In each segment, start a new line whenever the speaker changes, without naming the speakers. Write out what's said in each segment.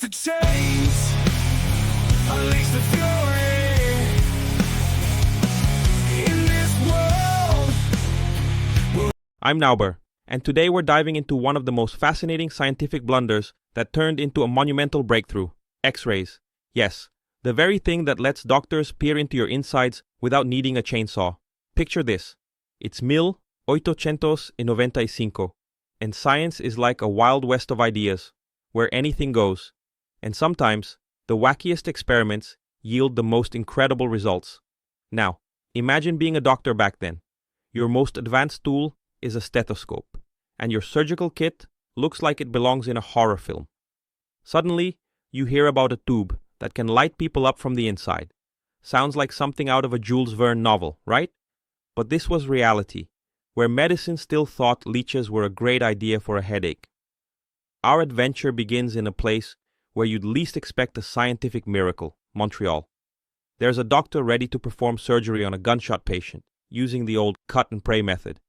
the chains, unleash the fury in this world.
I'm Nauber, and today we're diving into one of the most fascinating scientific blunders that turned into a monumental breakthrough: X-rays. Yes, the very thing that lets doctors peer into your insides without needing a chainsaw. Picture this. It's 1895, and science is like a wild west of ideas, where anything goes. And sometimes, the wackiest experiments yield the most incredible results. Now, imagine being a doctor back then. Your most advanced tool is a stethoscope, and your surgical kit looks like it belongs in a horror film. Suddenly, you hear about a tube that can light people up from the inside. Sounds like something out of a Jules Verne novel, right? But this was reality, where medicine still thought leeches were a great idea for a headache. Our adventure begins in a place where you'd least expect a scientific miracle: Montreal. There's a doctor ready to perform surgery on a gunshot patient, using the old cut-and-pray method.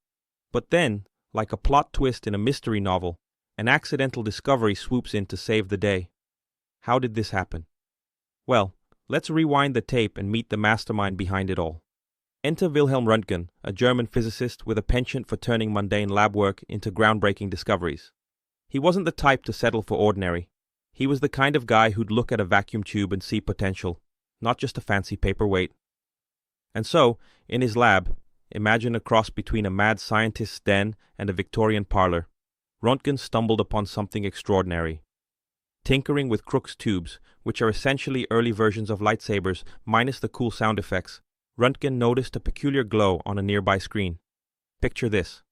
But then, like a plot twist in a mystery novel, an accidental discovery swoops in to save the day. How did this happen? Well, let's rewind the tape and meet the mastermind behind it all. Enter Wilhelm Röntgen, a German physicist with a penchant for turning mundane lab work into groundbreaking discoveries. He wasn't the type to settle for ordinary. He was the kind of guy who'd look at a vacuum tube and see potential, not just a fancy paperweight. And so, in his lab, imagine a cross between a mad scientist's den and a Victorian parlor, Röntgen stumbled upon something extraordinary. Tinkering with Crookes tubes, which are essentially early versions of lightsabers minus the cool sound effects, Röntgen noticed a peculiar glow on a nearby screen. Picture this.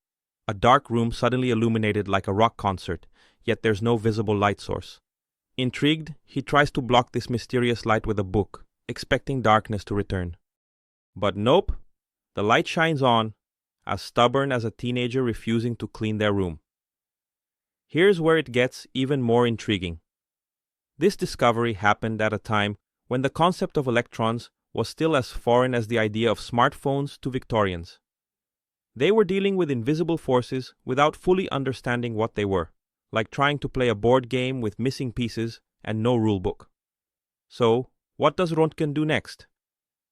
A dark room suddenly illuminated like a rock concert, yet there's no visible light source. Intrigued, he tries to block this mysterious light with a book, expecting darkness to return. But nope, the light shines on, as stubborn as a teenager refusing to clean their room. Here's where it gets even more intriguing. This discovery happened at a time when the concept of electrons was still as foreign as the idea of smartphones to Victorians. They were dealing with invisible forces without fully understanding what they were, like trying to play a board game with missing pieces and no rulebook. So, what does Röntgen do next?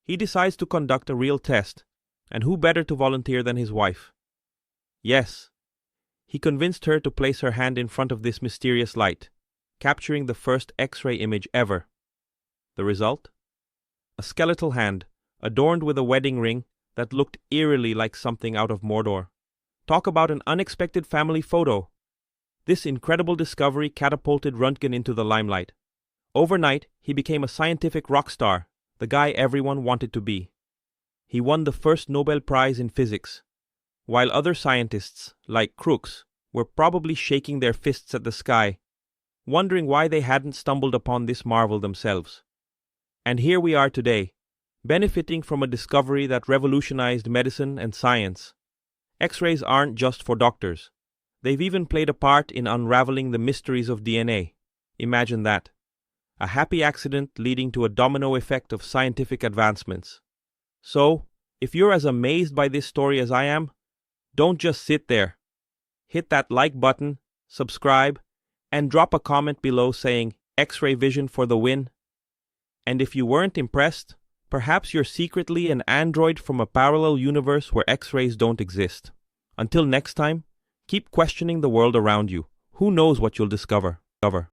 He decides to conduct a real test, and who better to volunteer than his wife? Yes, he convinced her to place her hand in front of this mysterious light, capturing the first X-ray image ever. The result? A skeletal hand, adorned with a wedding ring that looked eerily like something out of Mordor. Talk about an unexpected family photo! This incredible discovery catapulted Röntgen into the limelight. Overnight, he became a scientific rock star, the guy everyone wanted to be. He won the first Nobel Prize in physics, while other scientists, like Crookes, were probably shaking their fists at the sky, wondering why they hadn't stumbled upon this marvel themselves. And here we are today, benefiting from a discovery that revolutionized medicine and science. X-rays aren't just for doctors. They've even played a part in unraveling the mysteries of DNA. Imagine that. A happy accident leading to a domino effect of scientific advancements. So, if you're as amazed by this story as I am, don't just sit there. Hit that like button, subscribe, and drop a comment below saying X-ray vision for the win. And if you weren't impressed, perhaps you're secretly an android from a parallel universe where X-rays don't exist. Until next time, keep questioning the world around you. Who knows what you'll discover?